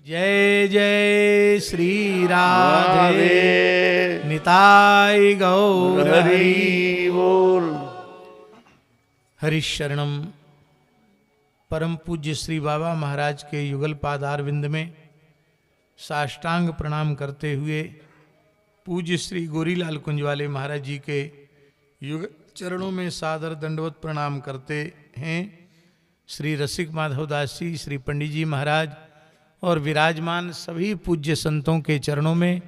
जय जय श्री राधे निताय गौर हरि बोल। हरिशरणम परम पूज्य श्री बाबा महाराज के युगल पादारविंद में साष्टांग प्रणाम करते हुए पूज्य श्री गोरीलाल कुंजवाले महाराज जी के युग चरणों में सादर दंडवत प्रणाम करते हैं। श्री रसिक माधव दास जी, श्री पंडित जी महाराज और विराजमान सभी पूज्य संतों के चरणों में,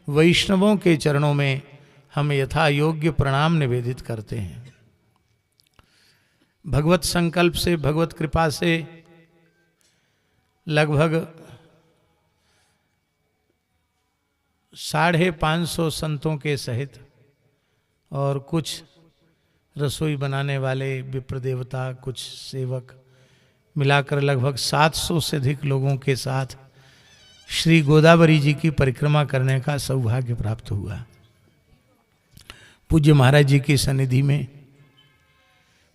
वैष्णवों के चरणों में हम यथा योग्य प्रणाम निवेदित करते हैं। भगवत संकल्प से, भगवत कृपा से लगभग 550 संतों के सहित और कुछ रसोई बनाने वाले विप्र देवता, कुछ सेवक मिलाकर लगभग 700 से अधिक लोगों के साथ श्री गोदावरी जी की परिक्रमा करने का सौभाग्य प्राप्त हुआ। पूज्य महाराज जी की सन्निधि में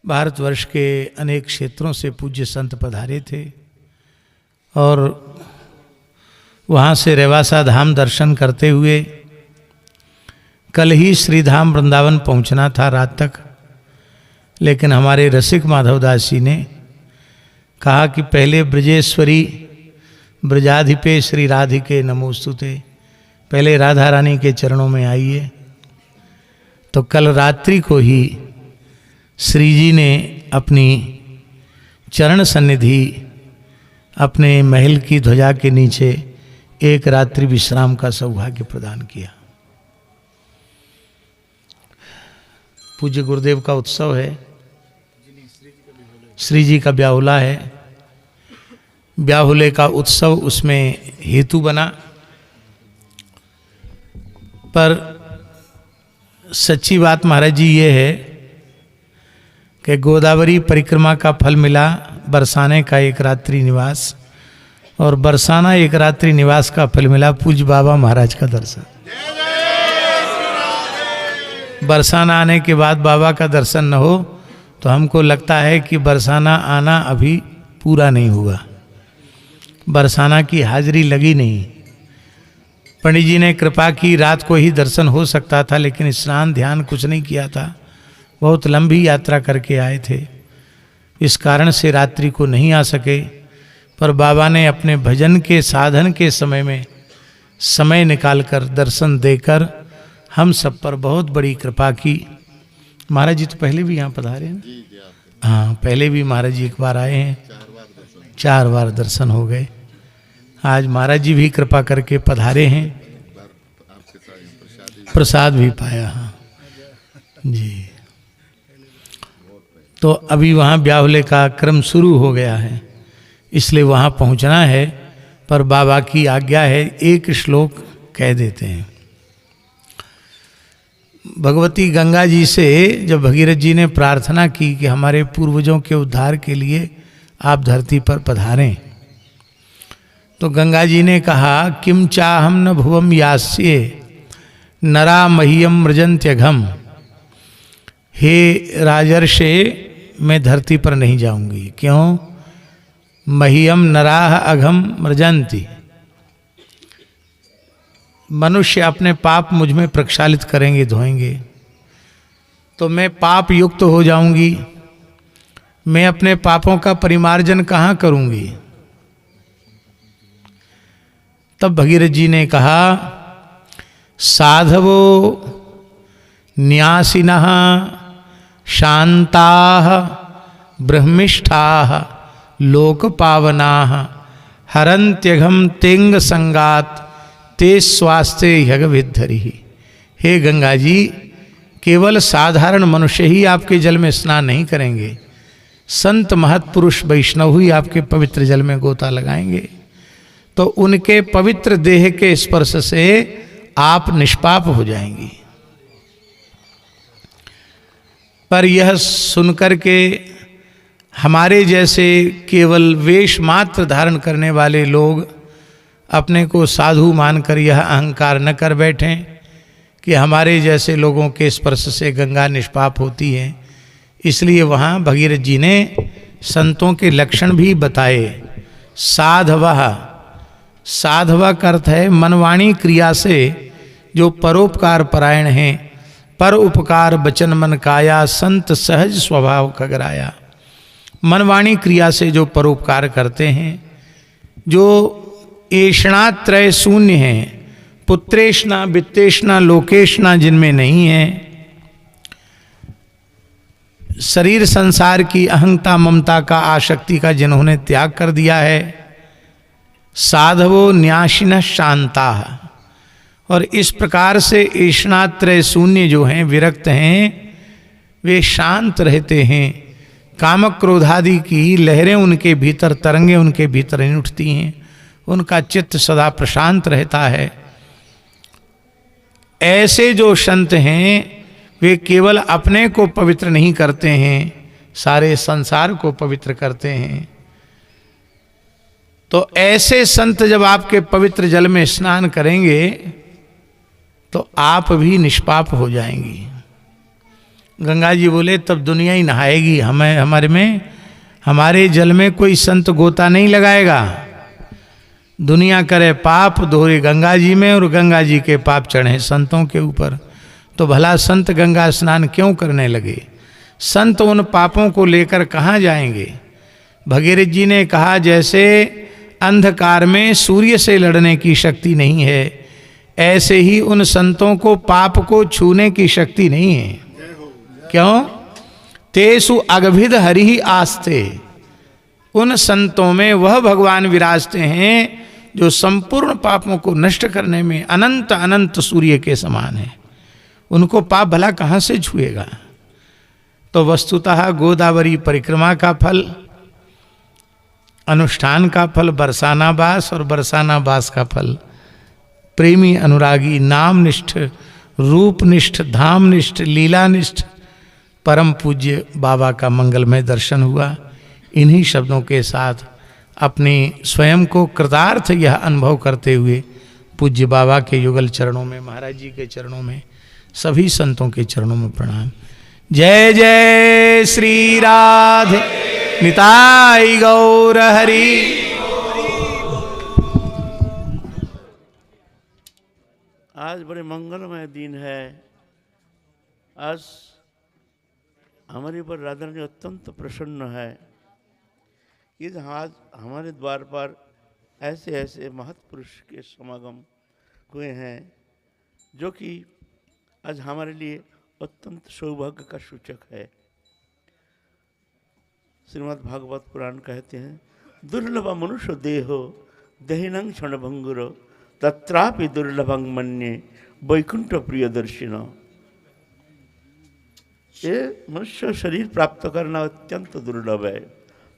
भारतवर्ष के अनेक क्षेत्रों से पूज्य संत पधारे थे और वहाँ से रेवासा धाम दर्शन करते हुए कल ही श्रीधाम वृंदावन पहुँचना था रात तक, लेकिन हमारे रसिक माधव दास जी ने कहा कि पहले ब्रजेश्वरी ब्रजाधिपे श्री राधिके नमोस्तुते, पहले राधा रानी के चरणों में आइए। तो कल रात्रि को ही श्री जी ने अपनी चरण सन्निधि अपने महल की ध्वजा के नीचे एक रात्रि विश्राम का सौभाग्य प्रदान किया। पूज्य गुरुदेव का उत्सव है, श्री जी का ब्याहुला है। ब्याहुले का उत्सव उसमें हेतु बना, पर सच्ची बात महाराज जी ये है कि गोदावरी परिक्रमा का फल मिला बरसाने का एक रात्रि निवास, और बरसाना एक रात्रि निवास का फल मिला पूज्य बाबा महाराज का दर्शन। बरसाना आने के बाद बाबा का दर्शन न हो तो हमको लगता है कि बरसाना आना अभी पूरा नहीं हुआ, बरसाना की हाजिरी लगी नहीं। पंडित जी ने कृपा की, रात को ही दर्शन हो सकता था, लेकिन स्नान ध्यान कुछ नहीं किया था, बहुत लंबी यात्रा करके आए थे, इस कारण से रात्रि को नहीं आ सके। पर बाबा ने अपने भजन के साधन के समय में समय निकालकर दर्शन देकर हम सब पर बहुत बड़ी कृपा की। महाराज जी तो पहले भी यहाँ पधारे हैं, हाँ पहले भी महाराज जी एक बार आए हैं, 4 बार दर्शन हो गए। आज महाराज जी भी कृपा करके पधारे हैं, प्रसाद भी पाया। हाँ जी, तो अभी वहाँ ब्याहुले का क्रम शुरू हो गया है, इसलिए वहाँ पहुँचना है, पर बाबा की आज्ञा है एक श्लोक कह देते हैं। भगवती गंगा जी से जब भगीरथ जी ने प्रार्थना की कि हमारे पूर्वजों के उद्धार के लिए आप धरती पर पधारें, तो गंगा जी ने कहा किम चाहम न भुवम यास्ये नरा मह्यम मृजंत्यघम, हे राजर्षे मैं धरती पर नहीं जाऊंगी। क्यों? मह्यम नराह अघम मृजंती, मनुष्य अपने पाप मुझ में प्रक्षालित करेंगे, धोएंगे, तो मैं पाप युक्त हो जाऊंगी, मैं अपने पापों का परिमार्जन कहाँ करूंगी। तब भगीरथ जी ने कहा साधवो न्यासिनः शांताः ब्रह्मिष्ठाः लोकपावनाः हरन्त्यघम तेंग संगात ते स्वास्थ्य यज्ञविद्धरि। हे गंगा जी, केवल साधारण मनुष्य ही आपके जल में स्नान नहीं करेंगे, संत महत्पुरुष वैष्णव ही आपके पवित्र जल में गोता लगाएंगे, तो उनके पवित्र देह के स्पर्श से आप निष्पाप हो जाएंगी। पर यह सुनकर के हमारे जैसे केवल वेश मात्र धारण करने वाले लोग अपने को साधु मानकर यह अहंकार न कर बैठें कि हमारे जैसे लोगों के स्पर्श से गंगा निष्पाप होती है। इसलिए वहाँ भगीरथ जी ने संतों के लक्षण भी बताए। साधवः साधवा का अर्थ है मनवाणी क्रिया से जो परोपकार परायण हैं, पर उपकार बचन मन काया, संत सहज स्वभाव खगराया। मनवाणी क्रिया से जो परोपकार करते हैं, जो ऐषणात्रय शून्य हैं, पुत्रेष्णा वित्तेष्णा लोकेष्णा जिनमें नहीं है, शरीर संसार की अहंता ममता का आसक्ति का जिन्होंने त्याग कर दिया है, साधवो न्यासिन शांता, और इस प्रकार से ऐषणात्रय शून्य जो हैं, विरक्त हैं, वे शांत रहते हैं। कामक क्रोधादि की लहरें उनके भीतर, तरंगे उनके भीतर नहीं उठती हैं, उनका चित्त सदा प्रशांत रहता है। ऐसे जो संत हैं वे केवल अपने को पवित्र नहीं करते हैं, सारे संसार को पवित्र करते हैं। तो ऐसे संत जब आपके पवित्र जल में स्नान करेंगे तो आप भी निष्पाप हो जाएंगी। गंगा जी बोले तब दुनिया ही नहाएगी, हमारे जल में कोई संत गोता नहीं लगाएगा। दुनिया करे पाप दोहरे गंगा जी में, और गंगा जी के पाप चढ़े संतों के ऊपर। तो भला संत गंगा स्नान क्यों करने लगे? संत उन पापों को लेकर कहाँ जाएंगे? भगीरथ जी ने कहा, जैसे अंधकार में सूर्य से लड़ने की शक्ति नहीं है, ऐसे ही उन संतों को पाप को छूने की शक्ति नहीं है। क्यों? तेसु अगभिद हरि ही आस्ते, उन संतों में वह भगवान विराजते हैं जो संपूर्ण पापों को नष्ट करने में अनंत अनंत सूर्य के समान है। उनको पाप भला कहाँ से छुएगा? तो वस्तुतः गोदावरी परिक्रमा का फल, अनुष्ठान का फल बरसानाबास, और बरसानाबास का फल प्रेमी अनुरागी नामनिष्ठ, रूपनिष्ठ, धामनिष्ठ, लीलानिष्ठ परम पूज्य बाबा का मंगलमय दर्शन हुआ। इन्हीं शब्दों के साथ अपने स्वयं को कृतार्थ यह अनुभव करते हुए पूज्य बाबा के युगल चरणों में, महाराज जी के चरणों में, सभी संतों के चरणों में प्रणाम। जय जय श्री राधे निताई गौर हरि। आज बड़े मंगलमय दिन है। आज हमारे ऊपर राधा रानी अत्यंत प्रसन्न है कि आज हमारे द्वार पर ऐसे ऐसे महत्पुरुष के समागम हुए हैं, जो कि आज हमारे लिए अत्यंत सौभाग्य का सूचक है। श्रीमद् भागवत पुराण कहते हैं, दुर्लभ मनुष्य देहो दहिनं क्षण भंगुरो तत्रापि दुर्लभं मन्ये वैकुंठ प्रिय दर्शिनो। ये मनुष्य शरीर प्राप्त करना अत्यंत दुर्लभ है।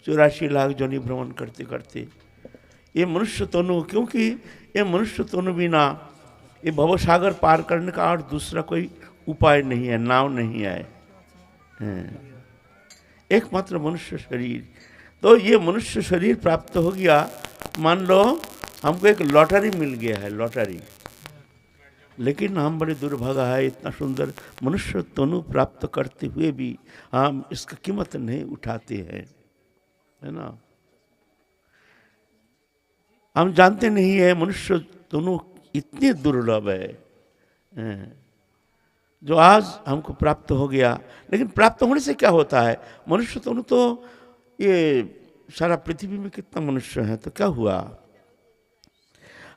84 लाख जोनि भ्रमण करते करते ये मनुष्य तनु, क्योंकि ये मनुष्य तनु बिना ये भवसागर पार करने का और दूसरा कोई उपाय नहीं है, नाव नहीं है, एकमात्र मनुष्य शरीर। तो ये मनुष्य शरीर प्राप्त हो गया, मान लो हमको एक लॉटरी मिल गया है, लॉटरी। लेकिन हम बड़े दुर्भागा है, इतना सुंदर मनुष्य तनु प्राप्त करते हुए भी हम इसका कीमत नहीं उठाते हैं, है ना। हम जानते नहीं है मनुष्य तनु इतनी दुर्लभ है जो आज हमको प्राप्त हो गया। लेकिन प्राप्त होने से क्या होता है? मनुष्य तनु तो ये सारा पृथ्वी में कितना मनुष्य है, तो क्या हुआ?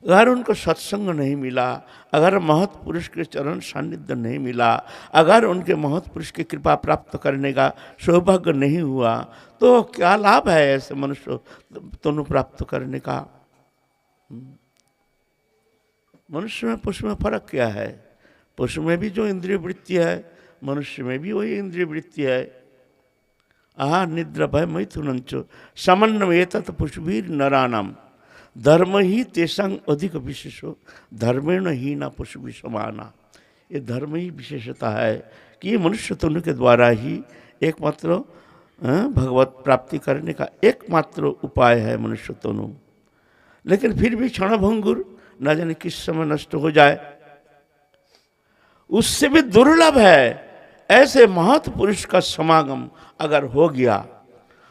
अगर उनको सत्संग नहीं मिला, अगर महत् पुरुष के चरण सानिध्य नहीं मिला, अगर उनके महत् पुरुष की कृपा प्राप्त करने का सौभाग्य नहीं हुआ, तो क्या लाभ है ऐसे मनुष्य तनु प्राप्त करने का? मनुष्य में पुरुष में फर्क क्या है? पुरुष में भी जो इंद्रिय वृत्ति है, मनुष्य में भी वही इंद्रिय वृत्ति है। आहार निद्रा भय मैथुनंच समन्वयेतत् पुष्पीर नराणाम धर्म ही तेसंग अधिक विशेषो धर्मेण ही ना पुष्पी समाना। ये धर्म ही विशेषता है कि ये मनुष्य तनु के द्वारा ही एकमात्र भगवत प्राप्ति करने का एकमात्र उपाय है मनुष्य तनु। लेकिन फिर भी क्षणभंगुर, न जाने किस समय नष्ट हो जाए, उससे भी दुर्लभ है। ऐसे महत् पुरुष का समागम अगर हो गया,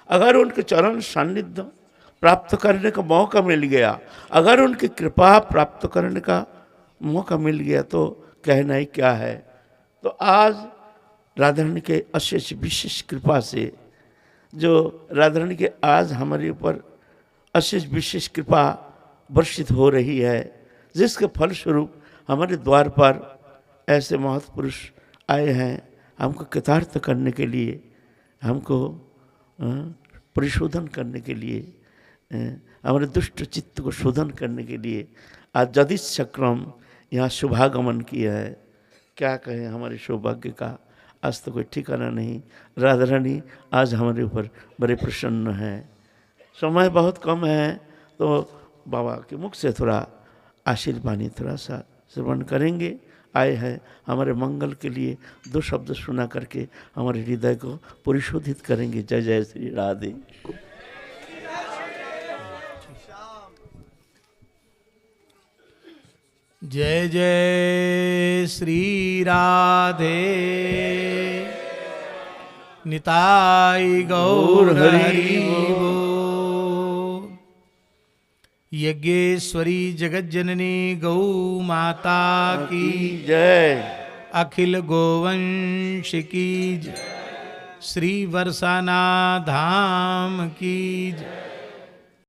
अगर उनके चरण सान्निध्य प्राप्त करने का मौका मिल गया, अगर उनकी कृपा प्राप्त करने का मौका मिल गया तो कहना ही क्या है। तो आज राधा रानी के अशेष विशेष कृपा से, जो राधा रानी के आज हमारे ऊपर अशेष विशेष कृपा वर्षित हो रही है, जिसके फलस्वरूप हमारे द्वार पर ऐसे महापुरुष आए हैं हमको कृतार्थ करने के लिए, हमको परिशोधन करने के लिए, हमारे दुष्ट चित्त को शोधन करने के लिए आज जदिश्चक्रम यहाँ शुभागमन किया है। क्या कहें हमारे सौभाग्य का, आज तो कोई ठिकाना नहीं। राधा रानी आज हमारे ऊपर बड़े प्रसन्न हैं। समय बहुत कम है तो बाबा के मुख से थोड़ा आशीर्वाणी थोड़ा सा श्रवण करेंगे। आए हैं हमारे मंगल के लिए, दो शब्द सुना करके हमारे हृदय को परिशोधित करेंगे। जय जय श्री राधे। जय जय श्री राधे निताई गौर हरि बोल। यज्ञेश्वरी जगज्जननी गौ माता की जय, अखिल गोवंश की जय, श्री बरसाना धाम की जय।